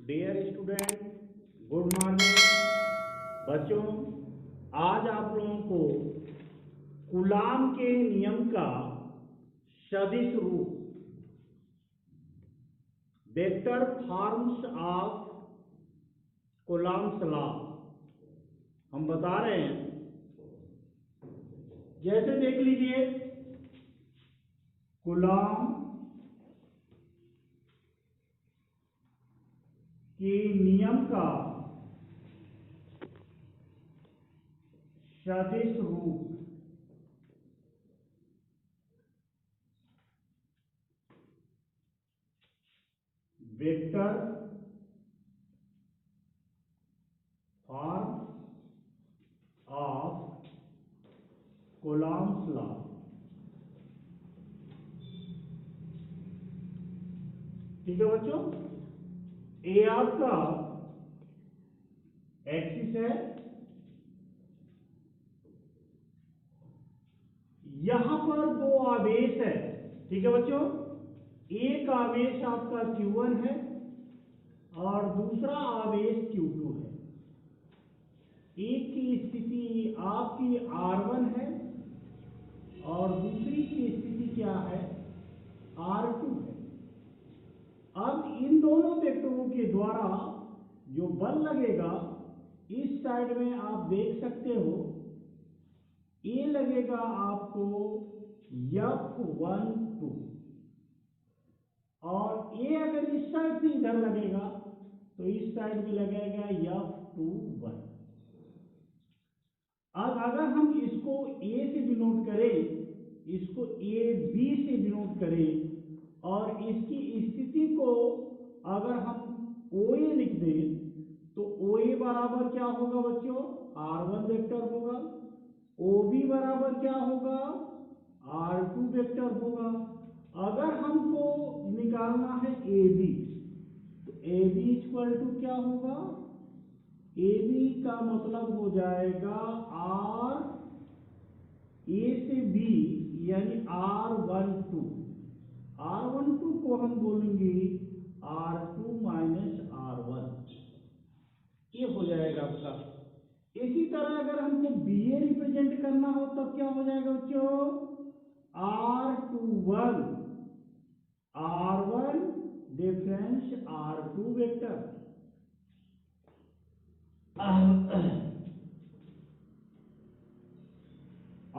Dear student, good morning. बच्चों, आज आप लोगों को कूलाम के नियम का सदिश रूप, vector forms of coulombs law हम बता रहे हैं। जैसे देख लीजिए, कूलाम के नियम का सदिश रूप, vector form of coulombs law. ठीक है बच्चों, ए आपका एक्सिस है, यहां पर दो आवेश है। ठीक है बच्चों, एक आवेश आपका Q1 है और दूसरा आवेश Q2 है। एक की स्थिति आपकी R1 है और दूसरी की स्थिति क्या है, R2 है। अब इन दोनों वेक्टरों के द्वारा जो बल लगेगा, इस साइड में आप देख सकते हो, ये लगेगा आपको F12 और ये अगर इस साइड से इधर लगेगा तो इस साइड में लगेगा F21। अब अगर हम इसको A से डिनोट करें, इसको AB से डिनोट करें और इसकी स्थिति को अगर हम OA लिख दें तो OA बराबर क्या होगा बच्चों, R1 वेक्टर होगा। OB बराबर क्या होगा, R2 वेक्टर होगा। अगर हमको निकालना है AB, तो AB इक्वल टू क्या होगा, AB का मतलब हो जाएगा R A से B यानी R12। R12 को हम बोलेंगे R2 माइनस R1, ये हो जाएगा आपका। इसी तरह अगर हमको BA रिप्रेजेंट करना हो तब क्या हो जाएगा बच्चों, R21 R1 difference R2 vector.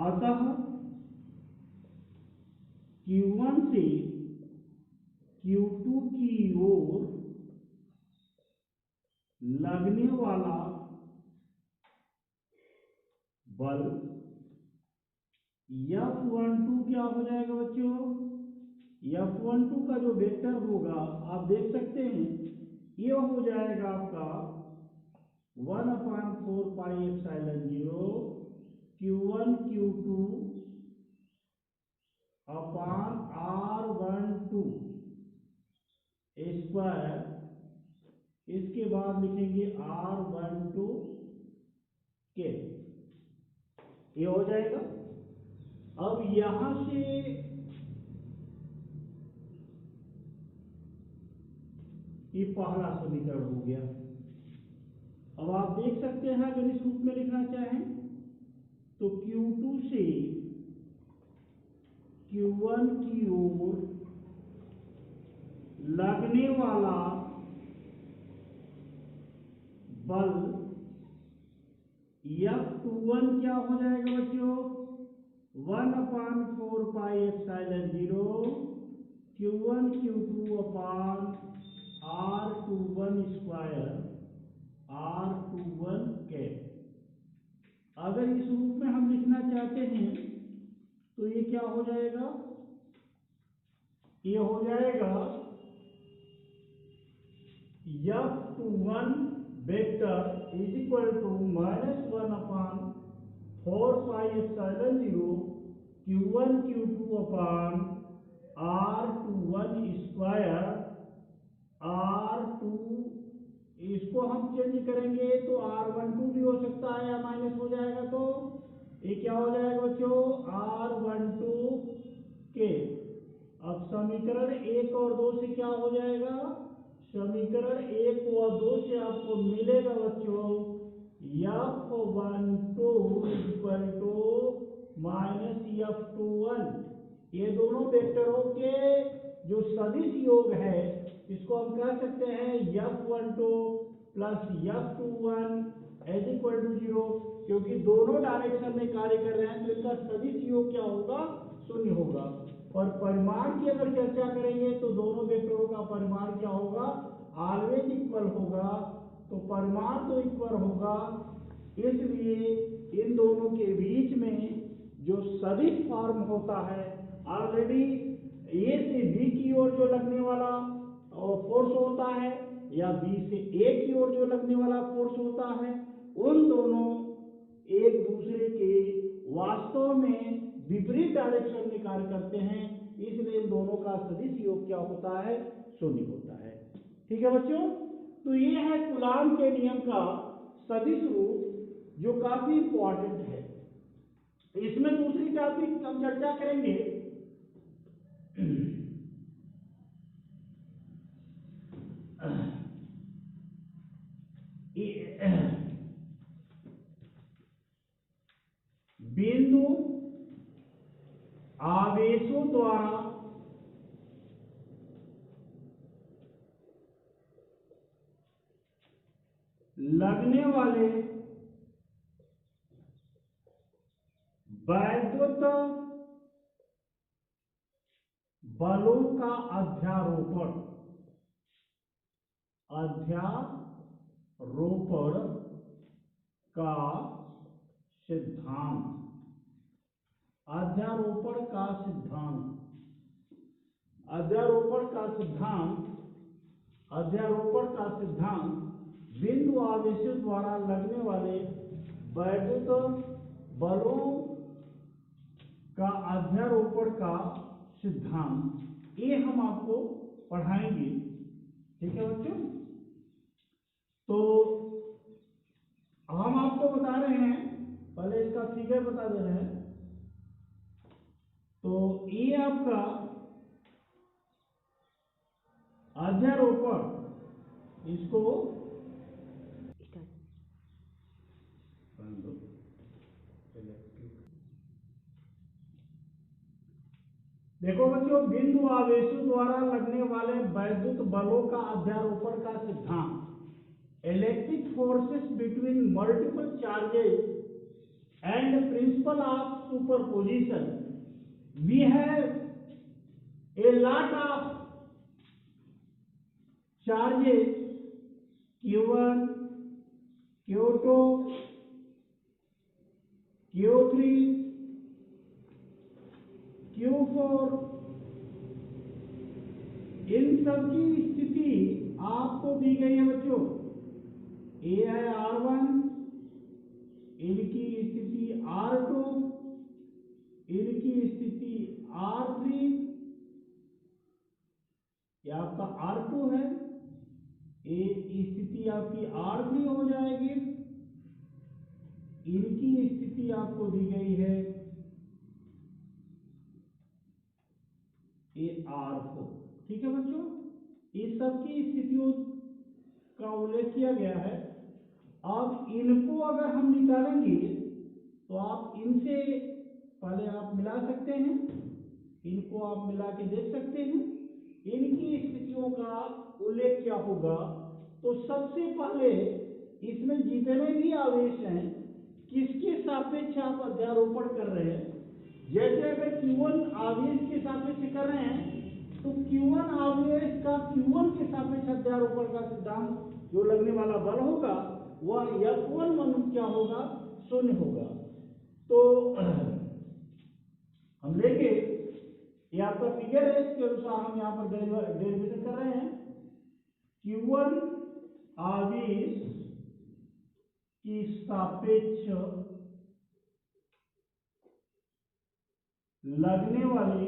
अतः Q1 से Q2 की ओर लगने वाला बल F12 क्या हो जाएगा बच्चों, F12 का जो वेक्टर होगा आप देख सकते हैं, ये हो जाएगा आपका 1/4 pi epsilon 0 Q1 Q2 upon R12 square, इसके बाद लिखेंगे R12 के, ये हो जाएगा। अब यहां से ये पहला समीकरण हो गया। अब आप देख सकते हैं, अगर इस रूप में लिखना चाहें तो Q2 से Q1 की ओर लगने वाला बल F21 क्या हो जाएगा बच्चों, 1/4 pi epsilon 0 Q1 Q2 upon R21 square R21 के। अगर इस रूप में हम लिखना चाहते हैं तो ये क्या हो जाएगा, ये हो जाएगा F21 vector is equal to -1/4 pi epsilon 0 Q1 Q2 upon R21 square R2, इसको हम चेंज करेंगे तो R12 भी हो सकता है या माइनस हो जाएगा, तो ये क्या हो जाएगा बच्चों, R12 के। अब समीकरण 1 और 2 से क्या हो जाएगा, समीकरण 1 व 2 से आपको मिलेगा बच्चों F12 equal to minus F21। ये दोनों वेक्टरों के जो सदिश योग है इसको हम कह सकते हैं F12 plus F21 is equal to 0, क्योंकि दोनों डायरेक्शन में कार्य कर रहे हैं तो इनका सदिश योग क्या होगा, शून्य होगा। और परिमाण की अगर चर्चा करेंगे तो दोनों वेक्टरों का परिमाण क्या होगा, ऑलवेज इक्वल होगा। तो परिमाण तो इक्वल होगा, इसलिए इन दोनों के बीच में जो सदिश फॉर्म होता है, ऑलरेडी ए से बी की ओर जो लगने वाला फोर्स होता है या बी से ए की ओर जो लगने वाला फोर्स होता है, उन दोनों एक दूसरे के वास्तव में विपरीत डायरेक्शन में कार्य करते हैं, इसलिए इन दोनों का सदिश योग क्या होता है, शून्य होता है। ठीक है बच्चों, तो ये है कूलॉम के नियम का सदिश रूप जो काफी इंपॉर्टेंट है। इसमें दूसरी टॉपिक हम चर्चा करेंगे बिंदु आवेशों द्वारा लगने वाले वैद्युत बलों का अध्यारोपण का सिद्धांत। अध्यारोपण का सिद्धांत बिंदु आवेशों द्वारा लगने वाले वैद्युत बलों का अध्यारोपण का सिद्धांत, ये हम आपको पढ़ाएंगे। ठीक है बच्चों, तो हम आपको बता रहे हैं, पहले इसका फिगर बता दे रहे हैं। तो ये आपका अध्यारोपण, इसको देखो बच्चों, बिंदु आवेशों द्वारा लगने वाले वैद्युत बलों का अध्यारोपण का सिद्धांत। Electric forces between multiple charges and principle of superposition. We have a lot of charges Q1, Q2, Q3, Q4, इन सब की स्थिति आपको दी गई है बच्चों। ए है R1, इनकी स्थिति R2, इनकी स्थिति R3, ये आपका R2 है, ये स्थिति आपकी R3 हो जाएगी, इनकी स्थिति आपको दी गई है ये R4। ठीक है बच्चों, इस सब की स्थितियों का उल्लेख किया गया है। अब इनको अगर हम निकालेंगे तो आप इनसे पहले आप मिला सकते हैं, इनको आप मिला के देख सकते हैं, इनकी स्थितियों का उल्लेख क्या होगा। तो सबसे पहले इसमें जितने भी आवेश हैं किसके सापेक्ष आप अध्यारोपण कर रहे हैं। जैसे अगर Q1 आवेश के सापेक्ष कर रहे हैं तो Q1 आवेश का Q1 के सापेक्ष अध्यारोपण का सिद्धांत, जो लगने वाला बल होगा वह F11 क्या होगा, शून्य होगा। तो हम लेंगे, ये आपका फिगर है, इसके अनुसार हम यहाँ पर डेरिवेशन कर रहे हैं। Q1 आवेश की सापेक्ष लगने वाले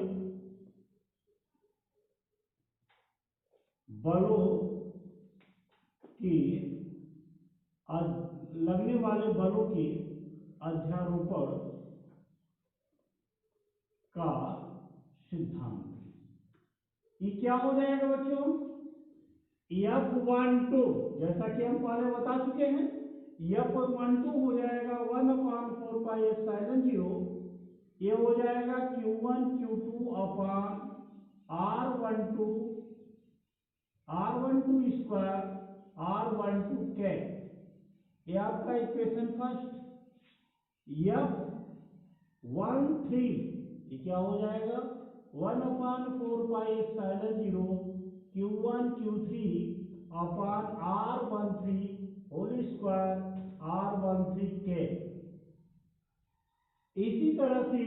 बलों के अध्यारोपण का सिद्धांत। ये क्या हो जाएगा बच्चों, F12 जैसा कि हम पहले बता चुके हैं, F12 हो जाएगा 1/4 पाई एप्सिलॉन 0, ये हो जाएगा Q1 Q2 अपान R12 स्क्वायर R12 कैप। ये आपका इक्वेशन फर्स्ट। F13 ये क्या हो जाएगा 1/4 pi epsilon 0 Q1 Q3 upon R13 whole square R13 cap. इसी तरह से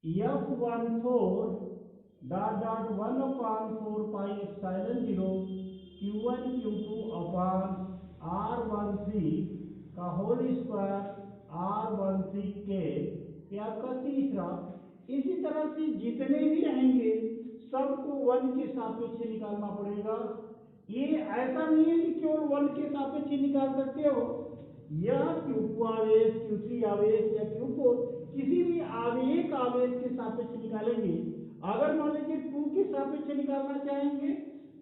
F14 dot dot 1/4 pi epsilon 0 Q1 Q2 upon R13 का होल स्क्वायर R13 के। ये आपका तीसरा। इसी तरह से जितने भी रहेंगे सबको 1 के सापेक्ष निकालना पड़ेगा। ये ऐसा नहीं है कि केवल 1 के सापेक्ष निकाल सकते हो, या Q2 आवेश, Q3 आवेश या Q4 किसी भी आवेश के सापेक्ष निकालेंगे। अगर मान लीजिए 2 के सापेक्ष निकालना चाहेंगे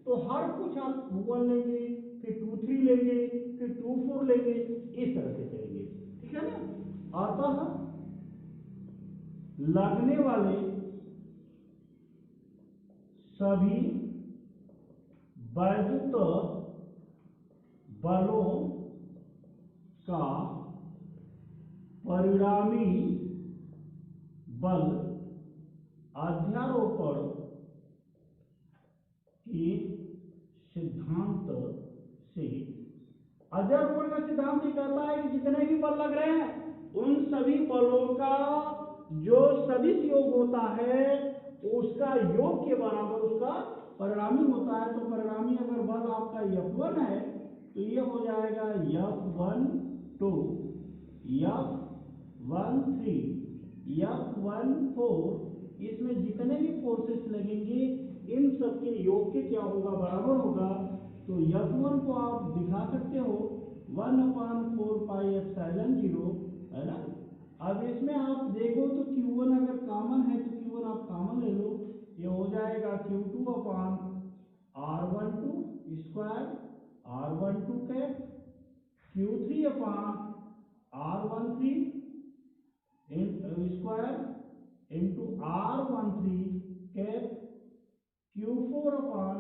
तो हर कुछ आप 2 1 लेंगे, फिर 2 3 लेंगे, फिर 2 4 लेंगे, इस तरह से चलेंगे, ठीक है ना। अतः लगने वाले सभी वैद्युत बलों का परिणामी बल अध्यारोपण के सिद्धांत से, अध्यारोपण का सिद्धांत ये कहता है कि जितने भी बल लग रहे हैं उन सभी बलों का जो सदिश योग होता है उसका योग के बराबर उसका परिणामी होता है। तो परिणामी अगर बल आपका F1 है तो ये हो जाएगा F12, F13, F14। इसमें जितने भी फोर्सेस लगेंगे इन सबके योग के क्या होगा, बराबर होगा। तो F1 को आप दिखा सकते हो 1/4 पाई एप्सिलॉन 0, है ना। अब इसमें आप देखो तो Q1 अगर कॉमन है तो Q1 आप कॉमन ले लो, ये हो जाएगा Q2 अपान R12 square R12 cap, Q3 upon R13 square into R13 cap, Q4 अपान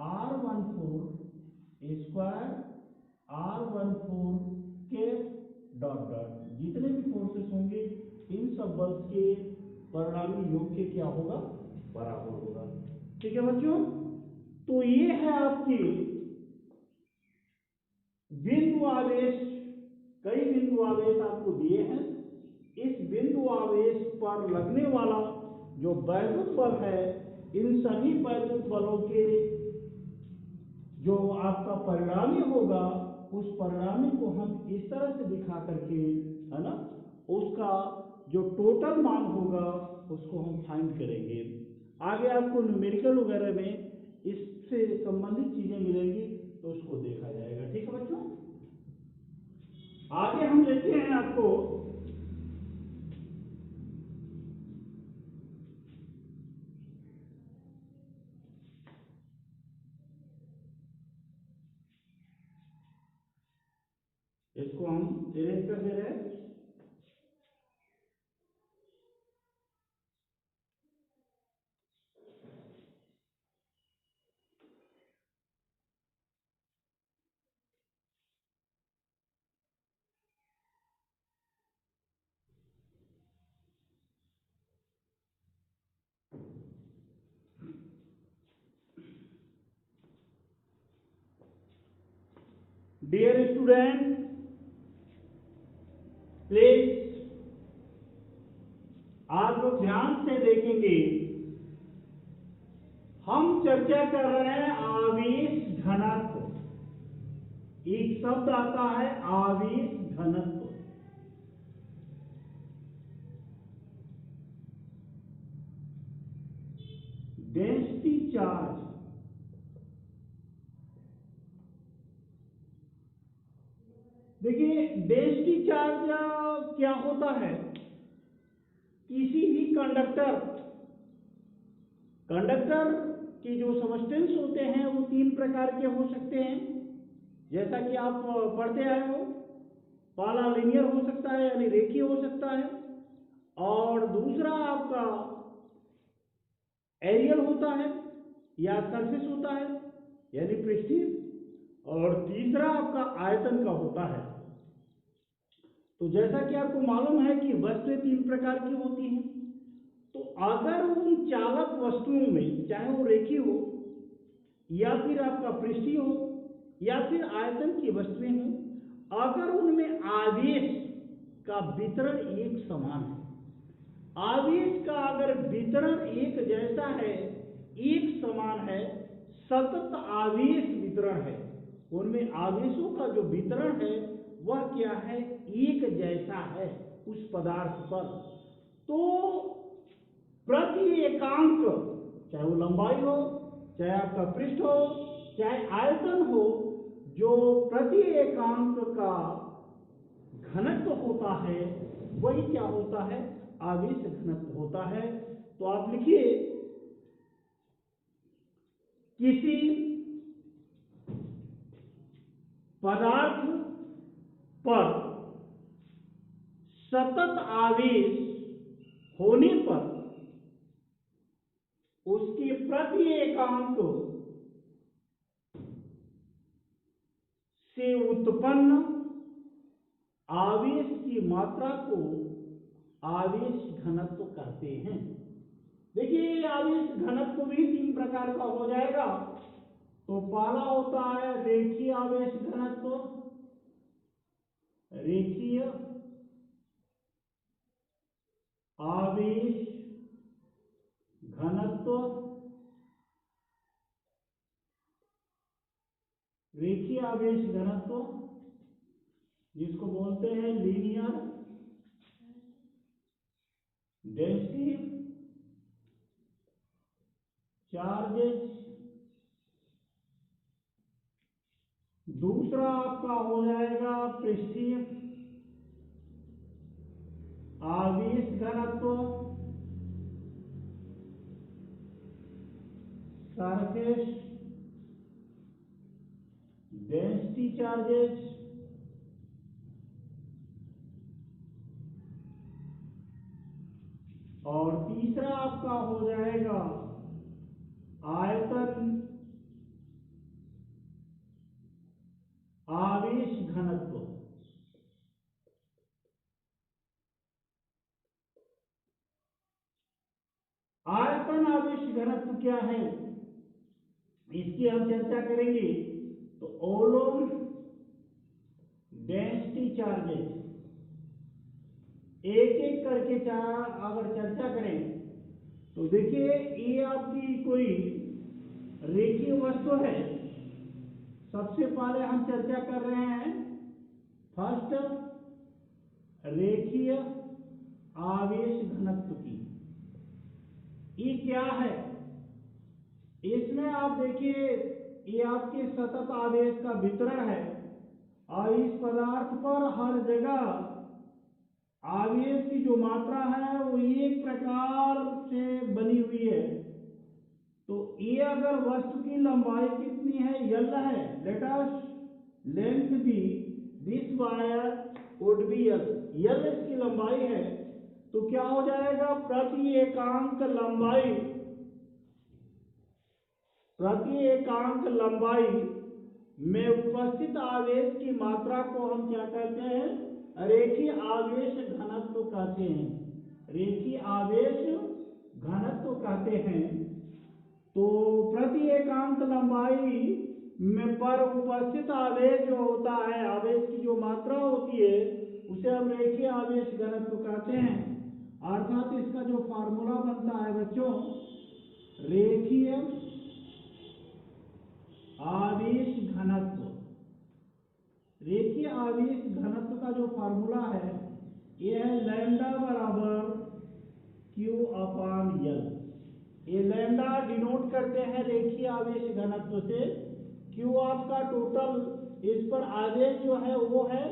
R14 square R14 cap dot dot. जितने भी फोर्सेस होंगे इन सब बल के परिणामी योग के क्या होगा, बराबर होगा। ठीक है बच्चों, तो ये है आपके बिंदु आवेश। कई बिंदु आवेश आपको दिए हैं। इस बिंदु आवेश पर लगने वाला जो वैद्युत बल है, इन सभी वैद्युत बलों के जो आपका परिणामी होगा उस परिणामी को हम इस तरह से दिखा करके, है ना, उसका जो टोटल मान होगा उसको हम फाइंड करेंगे। आगे आपको न्यूमेरिकल वगैरह में इससे संबंधित चीजें मिलेंगी तो उसको देखा जाएगा। ठीक है बच्चों, आगे हम लेते हैं आपको इसको हम इरेज कर दे रहे हैं। डियर स्टूडेंट, प्लीज आप लोग ध्यान से देखेंगे। हम चर्चा कर रहे हैं आवेश घनत्व। एक शब्द आता है आवेश घनत्व। Density charge. देखिए डेंसिटी चार्ज क्या होता है, किसी भी कंडक्टर के जो सबस्टेंस होते हैं वो 3 प्रकार के हो सकते हैं, जैसा कि आप पढ़ते आए हो। पहला लीनियर हो सकता है यानी रेखीय हो सकता है, और दूसरा आपका एरियल होता है या सरफेस होता है यानी पृष्ठीय, और तीसरा आपका आयतन का होता है। तो जैसा कि आपको मालूम है कि वस्तुएं 3 प्रकार की होती हैं, तो अगर उन चालक वस्तुओं में चाहे वो रेखीय हो या फिर आपका पृष्ठीय हो या फिर आयतन की वस्तुएं हो, अगर उनमें आवेश का वितरण एक समान है, आवेश का अगर वितरण एक जैसा है, एक समान है, सतत आवेश वितरण है, उनमें आवेशों का जो वितरण है वह क्या है, एक जैसा है उस पदार्थ पर, तो प्रति एकांक, चाहे वो लंबाई हो, चाहे आपका पृष्ठ हो, चाहे आयतन हो, जो प्रति एकांक का घनत्व होता है वही क्या होता है, आवेश घनत्व होता है। तो आप लिखिए, किसी पदार्थ पर सतत आवेश होने पर उसके प्रति एकांक से उत्पन्न आवेश की मात्रा को आवेश घनत्व कहते हैं। देखिए, आवेश घनत्व भी 3 प्रकार का हो जाएगा। तो पहला होता है रेखीय आवेश घनत्व, रेखीय आवेश घनत्व, रेखीय आवेश घनत्व जिसको बोलते हैं लीनियर डेंसिटी चार्जेस। दूसरा आपका हो जाएगा पृष्ठीय आवेश घनत्व, सरफेस डेंसिटी चार्जेस। और तीसरा आपका हो जाएगा आयतन आवेश घनत्व। आयतन आवेश घनत्व क्या है इसकी हम चर्चा करेंगे। तो ओलोन डेंसिटी चार्जेस, एक एक करके अगर चर्चा करें तो देखिए, ये आपकी कोई रेखीय वस्तु है। सबसे पहले हम चर्चा कर रहे हैं फर्स्ट रेखीय आवेश घनत्व की। ये क्या है, इसमें आप देखिए, ये आपके सतत आवेश का वितरण है और इस पदार्थ पर हर जगह आवेश की जो मात्रा है वो एक प्रकार से बनी हुई है। तो ये अगर वस्तु की लंबाई कितनी है, यल है, let us length be, this wire would be L, L इसकी लंबाई है। तो क्या हो जाएगा, प्रति एकांक लंबाई, प्रति एकांक लंबाई में उपस्थित आवेश की मात्रा को हम क्या कहते हैं, रेखीय आवेश घनत्व कहते हैं, रेखीय आवेश घनत्व कहते हैं। तो प्रति एकांक लंबाई में पर उपस्थित आवेश जो होता है, आवेश की जो मात्रा होती है उसे हम रेखीय आवेश घनत्व कहते हैं। अर्थात इसका जो फार्मूला बनता है बच्चों, रेखीय आवेश घनत्व, रेखीय आवेश घनत्व का जो फार्मूला है यह है लैम्डा बराबर क्यू अपान यल। ये लैम्डा डिनोट करते हैं रेखीय आवेश घनत्व से, क्यू आपका टोटल इस पर आवेश जो है वो है,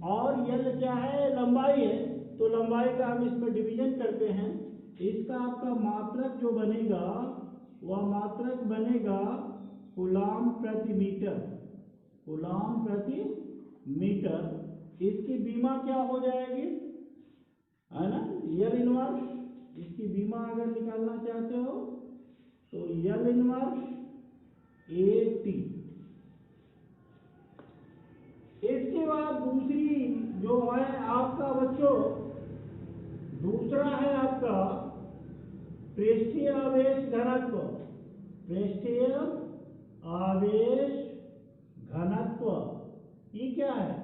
और यल क्या है, लंबाई है। तो लंबाई का हम इसमें डिवीजन करते हैं, इसका आपका मात्रक जो बनेगा वह मात्रक बनेगा कूलाम प्रति मीटर। कूलाम प्रति मीटर। इसकी बीमा क्या हो जाएगी, है ना, यल इनवर्स। इसकी बीमा अगर निकालना चाहते हो तो यल इनवर्स AT। इसके बाद दूसरी जो है आपका बच्चों, दूसरा है आपका पृष्ठीय आवेश घनत्व। पृष्ठीय आवेश घनत्व ये क्या है?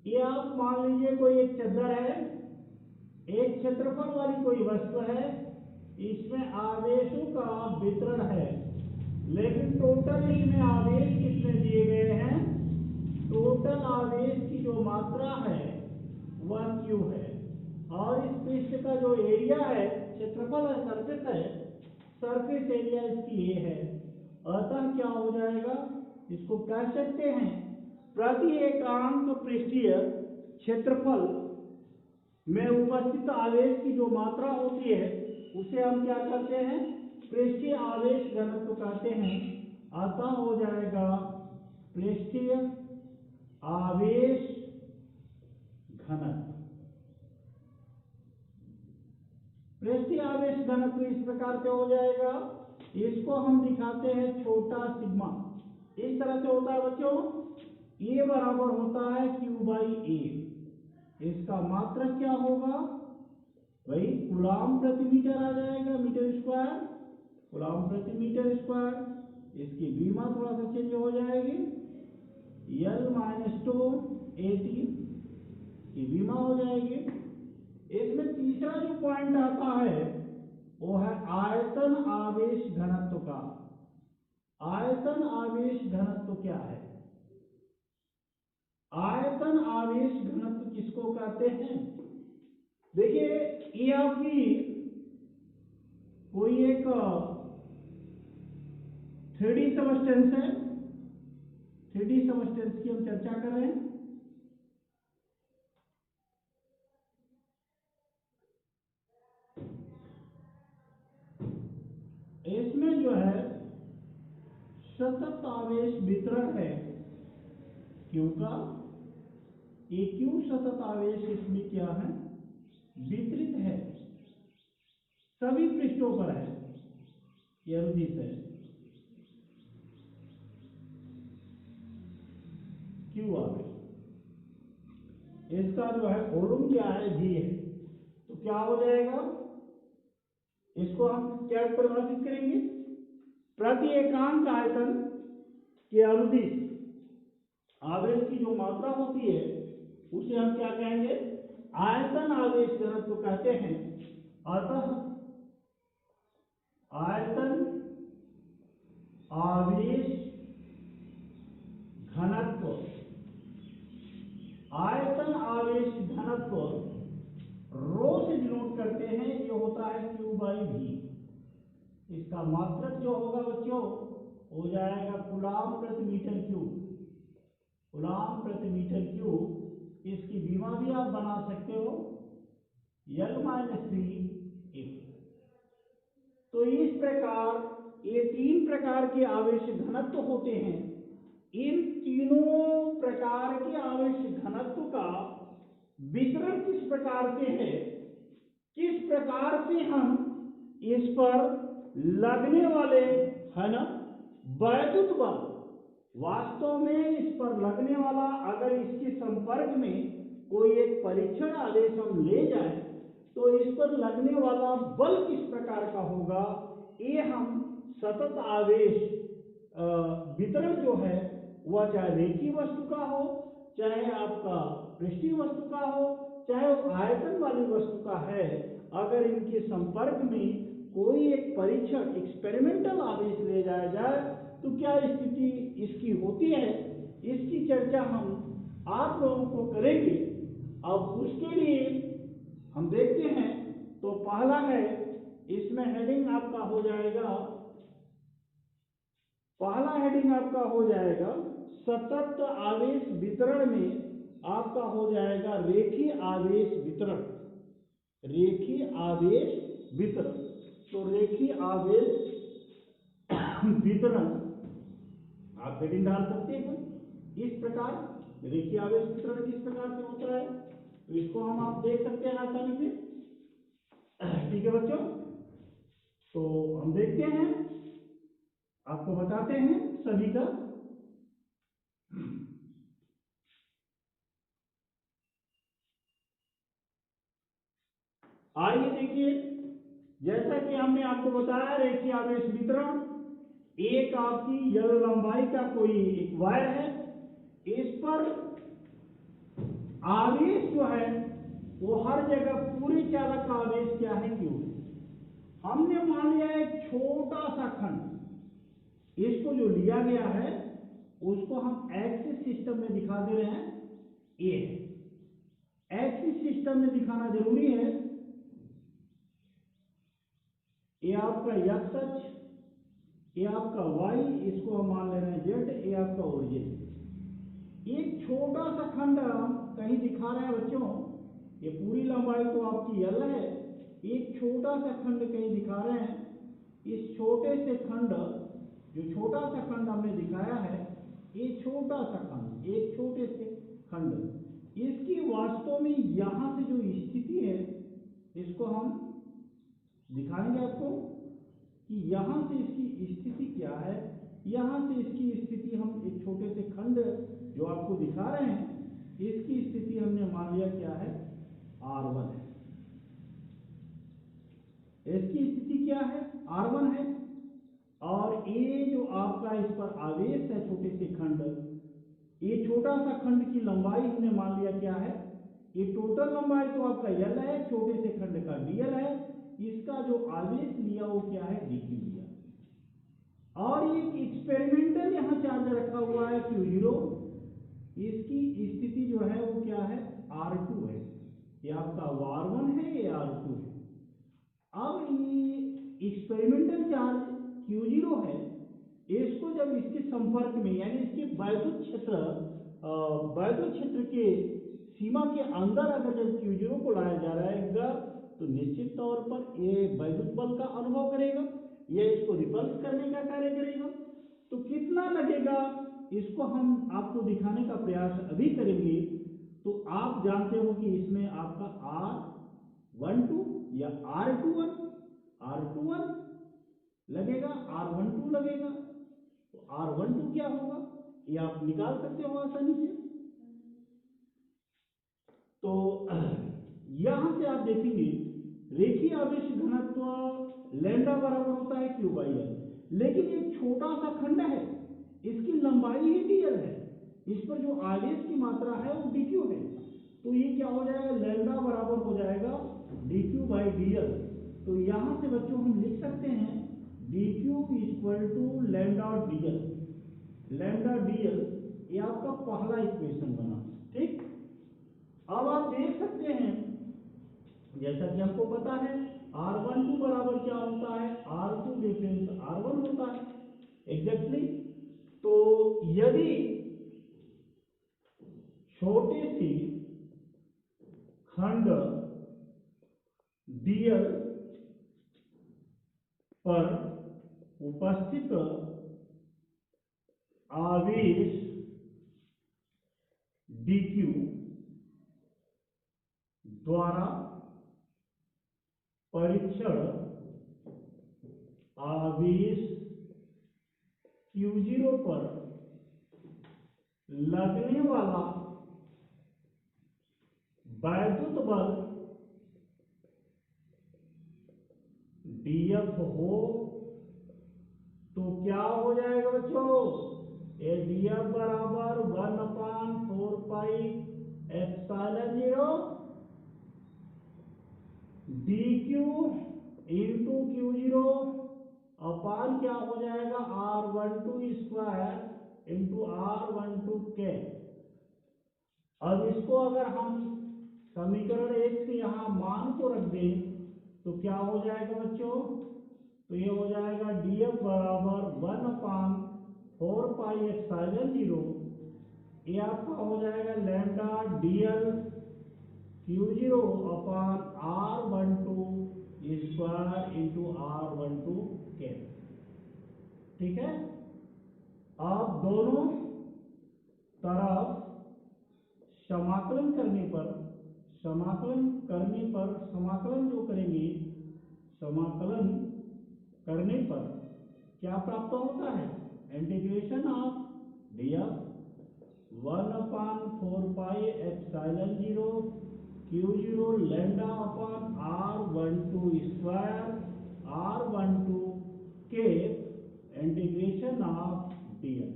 ये आप मान लीजिए कोई एक चद्दर है, एक क्षेत्रफल वाली कोई वस्तु है, इसमें आवेशों का वितरण है, लेकिन टोटल इसमें आवेश कितने दिए गए हैं? टोटल आवेश की जो मात्रा है वह Q है, और इस पृष्ठ का जो एरिया है, क्षेत्रफल है, सरफेस है, सरफेस एरिया इसकी A है। अतः क्या हो जाएगा, इसको कह सकते हैं प्रति एकांक पृष्ठीय क्षेत्रफल में उपस्थित आवेश की जो मात्रा होती है उसे हम क्या कहते हैं? पृष्ठीय आवेश घनत्व कहते हैं। अतः हो जाएगा पृष्ठीय आवेश घनत्व। पृष्ठीय आवेश घनत्व इस प्रकार से हो जाएगा। इसको हम दिखाते हैं छोटा सिग्मा। इस तरह से होता है बच्चों, ए बराबर होता है Q/A। इसका मात्रक क्या होगा भाई? कूलाम प्रति मीटर आ जाएगा, मीटर स्क्वायर, कूलाम प्रति मीटर स्क्वायर। इसकी बीमा थोड़ा सा चेंज हो जाएगी, L-2AT की बीमा हो जाएगी। इसमें तीसरा जो पॉइंट आता है वो है आयतन आवेश घनत्व का। आयतन आवेश घनत्व क्या है? आयतन आवेश घनत्व किसको कहते हैं? देखिए, ये आपकी कोई एक 3D सबस्टेंस है। 3D सबस्टेंस की हम चर्चा कर रहे हैं। इसमें जो है सतत आवेश वितरण है Q का। ये Q सतत आवेश इसमें क्या है? वितरित है, सभी पृष्ठों पर है, ये अनुदिश है Q आवेश। इसका जो है वॉल्यूम क्या है? V है। तो क्या हो जाएगा, इसको हम क्या परिभाषित करेंगे? प्रति एकांक आयतन के अनुदिश आवेश की जो मात्रा होती है उसे हम क्या कहेंगे? आयतन आवेश घनत्व कहते हैं। अतः आयतन आवेश घनत्व, आयतन आवेश घनत्व रो से डिनोट करते हैं। ये होता है Q/V। इसका मात्रक जो होगा बच्चों हो जाएगा कूलाम प्रति मीटर क्यूब। कूलाम प्रति मीटर क्यूब। इसकी बीमा भी आप बना सकते हो L-3A। तो इस प्रकार ये तीन प्रकार के आवेश घनत्व होते हैं। इन तीनों प्रकार के आवेश घनत्व का वितरण किस प्रकार से है, किस प्रकार से हम इस पर लगने वाले, है ना, वैद्युत बल, वास्तव में इस पर लगने वाला, अगर इसके संपर्क में कोई एक परीक्षण आवेश हम ले जाएं तो इस पर लगने वाला बल किस प्रकार का होगा, ये हम सतत आवेश वितरण जो है वह चाहे रेखीय वस्तु का हो, चाहे आपका पृष्ठीय वस्तु का हो, चाहे वो आयतन वाली वस्तु का है, अगर इनके संपर्क में कोई एक परीक्षण एक्सपेरिमेंटल आवेश ले जाया जाए तो क्या स्थिति इसकी होती है, इसकी चर्चा हम आप लोगों को करेंगे। अब उसके लिए हम देखते हैं। तो पहला है, इसमें हेडिंग आपका हो जाएगा, पहला हेडिंग आपका हो जाएगा सतत आवेश वितरण में आपका हो जाएगा रेखीय आवेश वितरण। रेखीय आवेश वितरण। तो रेखीय आवेश वितरण आप हेडिंग डाल सकते हैं। इस प्रकार रेखीय आवेश वितरण किस प्रकार से होता है, तो इसको आप देख सकते हैं आसानी से। ठीक है बच्चों, तो हम देखते हैं, आपको बताते हैं सभी का। आइए देखिए, जैसा कि हमने आपको बताया रेखीय आवेश वितरण, एक आपकी यल लंबाई का कोई एक वायर है, इस पर आवेश जो है वो हर जगह पूरे चालक का आवेश क्या है, क्यों है। हमने मान लिया एक छोटा सा खंड, इसको जो लिया गया है उसको हम एक्सिस सिस्टम में दिखा दे रहे हैं। ये एक्सिस सिस्टम में दिखाना जरूरी है। ये आपका एक्स अक्ष, ये आपका वाई, इसको हम मान ले रहे हैं जेड, ये आपका ओरिजिन। एक छोटा सा खंड हम कहीं दिखा रहे हैं बच्चों, ये पूरी लंबाई तो आपकी यल है, एक छोटा सा खंड कहीं दिखा रहे हैं। इस छोटे से खंड, जो छोटा सा खंड हमने दिखाया है, ये छोटा सा खंड, एक छोटे से खंड, इसकी वास्तव में यहां से जो स्थिति है इसको हम दिखाएंगे आपको कि यहां से इसकी स्थिति क्या है। यहां से इसकी स्थिति हम एक छोटे से खंड जो आपको दिखा रहे हैं, इसकी स्थिति हमने मान लिया क्या है, R1 है। इसकी स्थिति क्या है, R1 है। और ये जो आपका इस पर आवेश है छोटे से खंड, ये छोटा सा खंड की लंबाई हमने मान लिया क्या है, ये टोटल लंबाई तो आपका यल है, छोटे से खंड का डीएल है, इसका जो आवेश लिया वो क्या है, डीक्यू लिया। और एक एक्सपेरिमेंटल यहां चार्ज रखा हुआ है Q0, इसकी स्थिति जो है वो क्या है, R2 है। ये आपका R1 है, ये R2 है। अब ये एक्सपेरिमेंटल चार्ज Q0 है, इसको जब इसके संपर्क में, यानी इसके वैद्युत क्षेत्र के सीमा के अंदर अगर जब Q0 को लाया जा रहेगा, तो निश्चित तौर पर ये वैद्युत बल का अनुभव करेगा, यह इसको रिपल्स करने का कार्य करेगा। तो कितना लगेगा, इसको हम आपको दिखाने का प्रयास अभी करेंगे। तो आप जानते हो कि इसमें आपका R12 या R21 लगेगा, R12 लगेगा। तो R12 क्या होगा, ये आप निकाल सकते हो आसानी से। तो यहां से आप देखेंगे रेखीय आवेश घनत्व लैम्डा बराबर होता है Q बाई L, लेकिन एक छोटा सा खंड है, इसकी लंबाई ही dl है, इस पर जो आवेश की मात्रा है वो dq है। तो ये क्या हो जाएगा, लैम्डा बराबर हो जाएगा dq बाई dl। तो यहां से बच्चों हम लिख सकते हैं dq equal to lambda dl। Lambda dl ये आपका पहला इक्वेशन बना, ठीक। अब आप देख सकते हैं, जैसा कि हमको पता है R12 बराबर क्या होता है, R2 डिफरेंस R1 होता है, एग्जैक्टली। तो यदि छोटे से खंड dl पर उपस्थित आवेश dq द्वारा परीक्षण आवेश Q0 पर लगने वाला वैद्युत बल dF हो, तो क्या हो जाएगा बच्चों, ये dF बराबर 1/4 पाई एप्सिलॉन 0 dq इंटू Q0 अपान क्या हो जाएगा, R12 स्क्वायर इंटू R12 के। अब इसको अगर हम समीकरण 1 से यहां मान को रख दें तो क्या हो जाएगा बच्चों, तो ये हो जाएगा dF बराबर 1/4 पाई एप्सिलॉन 0, ये आपका हो जाएगा lambda dl Q0 upon R12 square into R12 के। ठीक है। अब दोनों तरफ समाकलन करने पर समाकलन जो करेंगे, समाकलन करने पर क्या प्राप्त होता है, integration of df 1/4πε0 q0 lambda upon r12 square r12 के इंटीग्रेशन ऑफ df।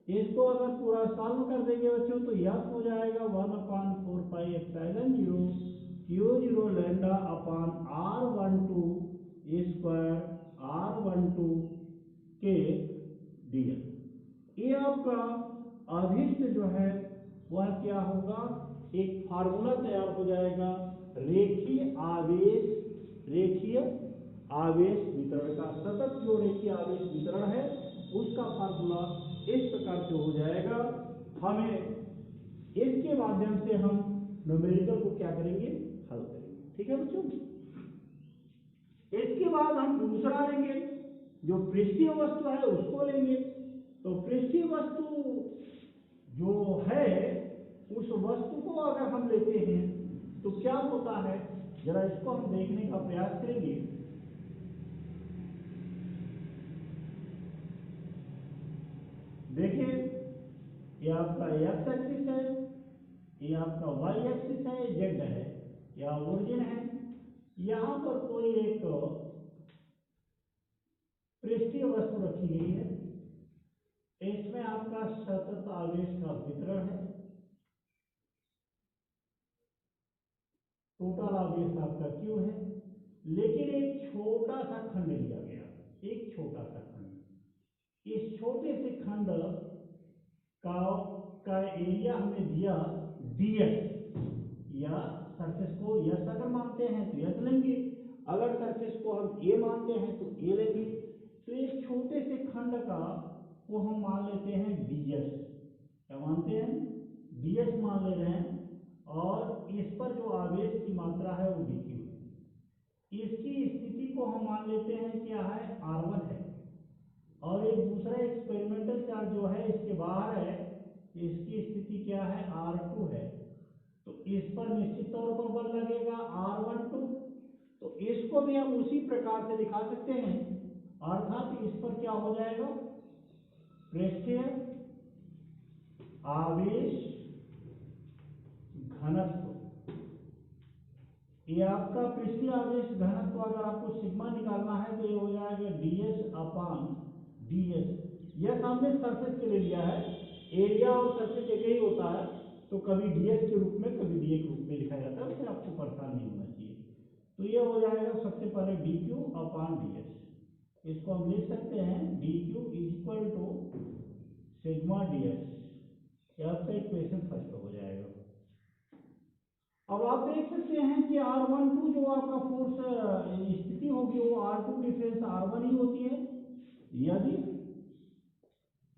इसको अगर पूरा सॉल्व कर देंगे बच्चों तो यह हो जाएगा 1/4πε0 q0 lambda upon r12 square r12 के df। ये आपका अभिष्ट जो है वह क्या होगा, एक फार्मूला तैयार हो जाएगा रेखीय आवेश वितरण का। सतत जो रेखीय आवेश वितरण है उसका फार्मूला इस प्रकार से हो जाएगा। हमें इसके माध्यम से हम न्यूमेरिकल को क्या करेंगे, हल करेंगे। ठीक है बच्चों। इसके बाद हम दूसरा लेंगे, जो पृष्ठीय वस्तु है उसको लेंगे। तो पृष्ठीय वस्तु जो है उस वस्तु को अगर हम लेते हैं तो क्या होता है, जरा इसको हम देखने का प्रयास करेंगे। देखिए ये आपका एक्स एक्सिस है, ये आपका वाई एक्सिस है, जेड है, या ओरिजिन है। यहां पर कोई एक पृष्ठीय वस्तु रखी गई है, इसमें आपका सतत आवेश का वितरण है, टोटल आवेश आपका क्यू है। लेकिन एक छोटा सा खंड लिया गया, एक छोटा सा खंड। इस छोटे से खंड का एरिया हमें दिया ds, या सरफेस को यस अगर मानते हैं तो यस लेंगे, अगर सरफेस को हम ए मानते हैं तो ए लेंगे। तो एक छोटे से खंड का को हम मान लेते हैं ds, क्या मानते हैं, ds मान ले रहे हैं, और इस पर जो आवेश की मात्रा है वो dq है। इसकी स्थिति को हम मान लेते हैं क्या है, r1 है, और एक दूसरा एक्सपेरिमेंटल चार्ज जो है इसके बाहर है, इसकी स्थिति क्या है, r2 है। तो इस पर निश्चित तौर पर बल लगेगा r12। तो इसको भी हम उसी प्रकार से दिखा सकते हैं, अर्थात इस पर क्या हो जाएगा, पृष्ठीय आवेश घनत्व। ये आपका पृष्ठीय आवेश घनत्व अगर आपको सिग्मा निकालना है तो ये हो जाएगा ds अपान ds। यह हमने सरफेस के लिए लिया है, एरिया और सरफेस एक ही होता है, तो कभी ds के रूप में कभी dA के रूप में लिखा जाता है, उससे आपको परेशान नहीं होना चाहिए। तो ये हो जाएगा सबसे पहले dq अपान ds। इसको हम लिख सकते हैं dq is equal to sigma ds। ये आपका इक्वेशन फर्स्ट हो जाएगा। अब आप देख सकते हैं कि r12 जो आपका फोर्स स्थिति होगी वो r2 डिफरेंस r1 ही होती है। यदि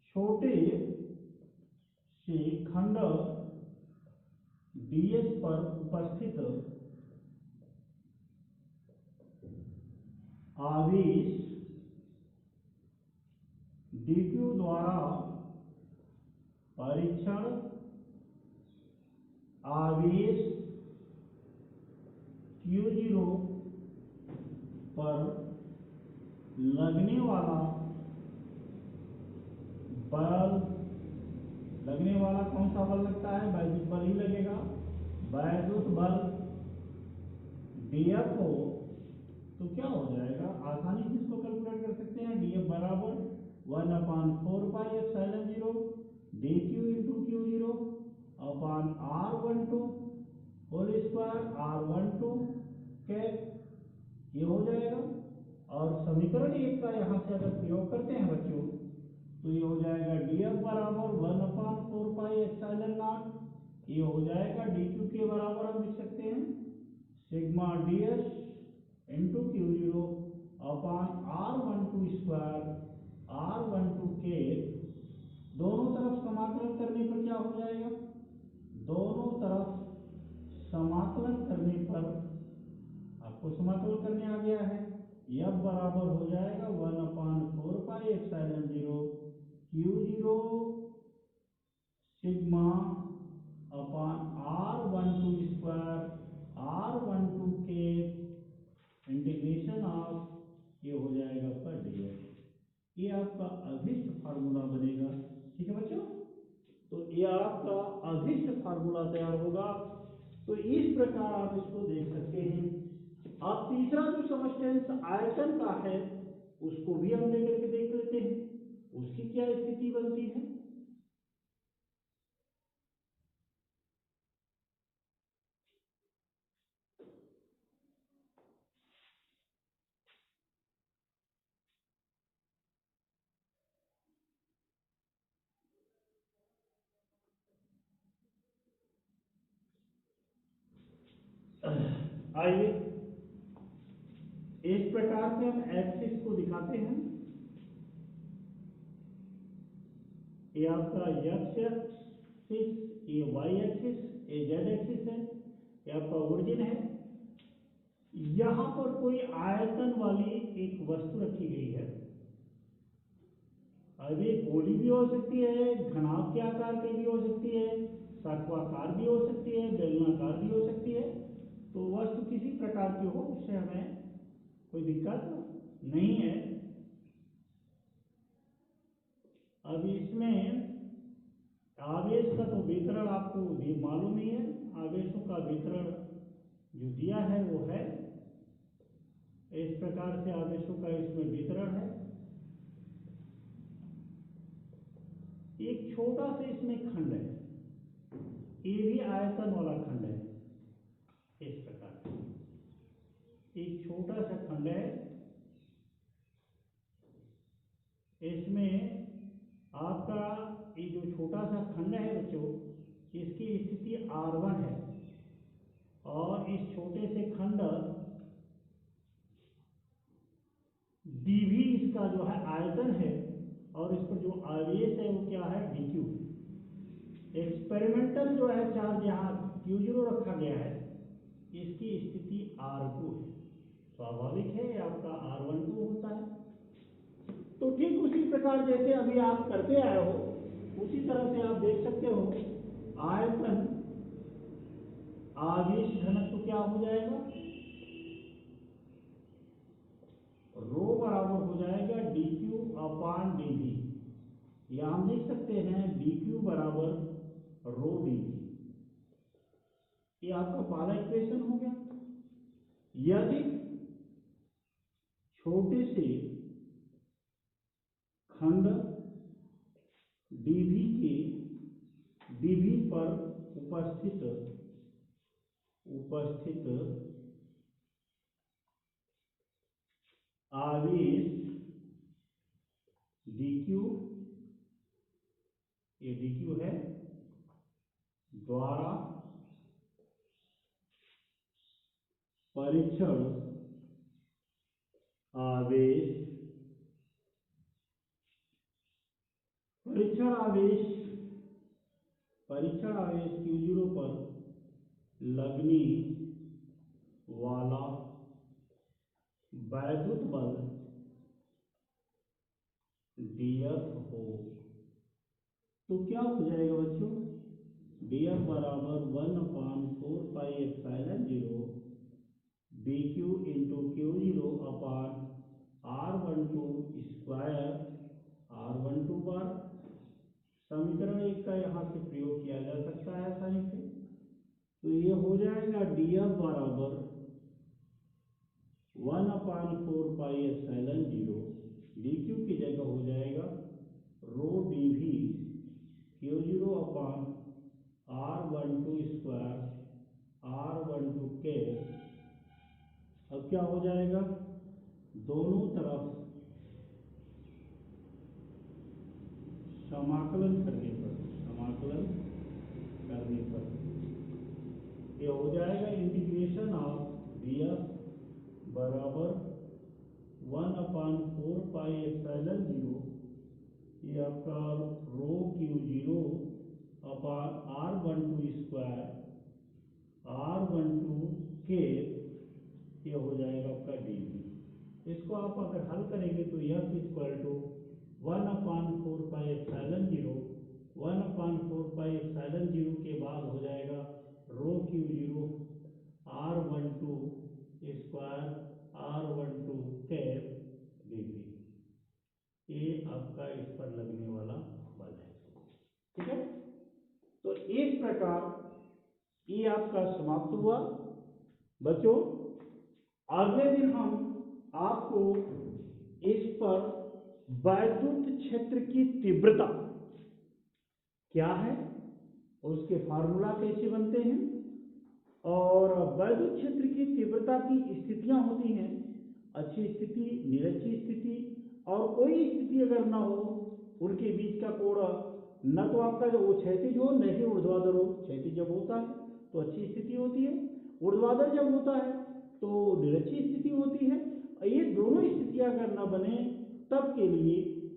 छोटे से खंड ds पर उपस्थित आवेश dq द्वारा परीक्षण आवेश q0 पर लगने वाला बल, लगने वाला कौन सा बल लगता है, वैद्युत बल ही लगेगा, वैद्युत बल dF हो तो क्या हो जाएगा, आसानी से इसको कैलकुलेट कर सकते हैं। dF बराबर 1/4πε0 dq इंटू q0 upon r12 whole square r12 cap, ये हो जाएगा। और समीकरण 1 का यहाँ से अगर प्रयोग करते हैं बच्चों तो ये हो जाएगा dF बराबर 1/4πε0, ये हो जाएगा dq के बराबर हम लिख सकते हैं sigma ds into q0 upon r12 square r12 के। दोनों तरफ समाकलन करने पर क्या हो जाएगा, दोनों तरफ समाकलन करने पर आपको समाकलन करने आ गया है, एफ बराबर हो जाएगा 1/4πε0 Q0 sigma upon R12 square R12 के इंटीग्रेशन ऑफ ये हो जाएगा आपका डीएफ। ये आपका अभिष्ट फार्मूला बनेगा। ठीक है बच्चों, तो ये आपका अभिष्ट फार्मूला तैयार होगा। तो इस प्रकार आप इसको देख सकते हैं। अब तीसरा जो सबस्टेंस आयतन का है उसको भी हम लेकर के देख लेते हैं, उसकी क्या स्थिति बनती है। आइए इस प्रकार से हम एक्सिस को दिखाते हैं। ये आपका एक्स एक्सिस, ये वाई एक्सिस, ये जेड एक्सिस है, ये आपका ओरिजिन है। यहां पर कोई आयतन वाली एक वस्तु रखी गई है। अब ये गोली भी हो सकती है, घनाभ के आकार की भी हो सकती है, षट्कोणाकार भी हो सकती है, बेलनाकार भी हो सकती है। तो वस्तु किसी प्रकार की हो उससे हमें कोई दिक्कत नहीं है। अब इसमें आवेश का तो वितरण आपको ये मालूम ही है। आवेशों का वितरण जो दिया है वो है इस प्रकार से, आवेशों का इसमें वितरण है। एक छोटा सा इसमें खंड है, ये भी आयतन वाला खंड है। इस प्रकार एक छोटा सा खंड है, इसमें आपका ये जो छोटा सा खंड है बच्चों, इसकी स्थिति R1 है और इस छोटे से खंड dv इसका जो है आयतन है और इस पर जो आवेश है वो क्या है dq। एक्सपेरिमेंटल जो है चार्ज यहाँ Q0 रखा गया है, इसकी स्थिति R2 है। स्वाभाविक है आपका R12 होता है। तो ठीक उसी प्रकार जैसे अभी आप करते आए हो उसी तरह से आप देख सकते हो आयतन आवेश घनत्व क्या हो जाएगा, रो बराबर हो जाएगा dq अपान dv। या हम लिख सकते हैं dq बराबर रो dv। ये आपका पहला इक्वेशन हो गया। यदि छोटे से खंड dv के dv पर उपस्थित आवेश dq, ये dq है, द्वारा परीक्षण आवेश Q0 पर लगने वाला वैद्युत बल dF हो। तो क्या हो जाएगा बच्चों, dF बराबर 1/4πε0 dq इंटू Q0 upon R12 square R12 बार। समीकरण 1 का यहाँ से प्रयोग किया जा सकता है आसानी से। तो ये हो जाएगा dF बराबर 1/4πε0 dq की जगह हो जाएगा रो dv Q0 upon R12 square R12 के। अब क्या हो जाएगा, दोनों तरफ समाकलन करने पर ये हो जाएगा इंटीग्रेशन ऑफ df बराबर 1/4πε0, ये आपका रो Q0 upon R12 square R12 के, ये हो जाएगा आपका dv। इसको आप अगर हल करेंगे तो F equal to 1/4 pi epsilon 0, 1/4 pi epsilon 0 के बाद हो जाएगा rho q zero R12 square R12 cap dt। ये आपका इस पर लगने वाला बल है। ठीक है, तो इस प्रकार ये आपका समाप्त हुआ। बच्चों अगले दिन हम आपको इस पर वैद्युत क्षेत्र की तीव्रता क्या है, उसके फार्मूला कैसे बनते हैं, और वैद्युत क्षेत्र की तीव्रता की स्थितियां होती हैं, अच्छी स्थिति, निरक्षी स्थिति, और कोई स्थिति अगर ना हो उनके बीच का कोण न तो आपका जो वो क्षैतिज हो न ही ऊर्ध्वाधर हो। क्षैतिज जब होता है तो अच्छी स्थिति होती है, ऊर्ध्वाधर जब होता है तो निरक्षी स्थिति होती है। ये दोनों स्थितियां अगर न बने तब के लिए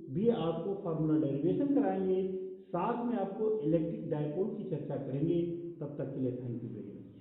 भी आपको फार्मूला डेरिवेशन कराएंगे, साथ में आपको इलेक्ट्रिक डायपोल की चर्चा करेंगे। तब तक के लिए थैंक यू वेरी मच।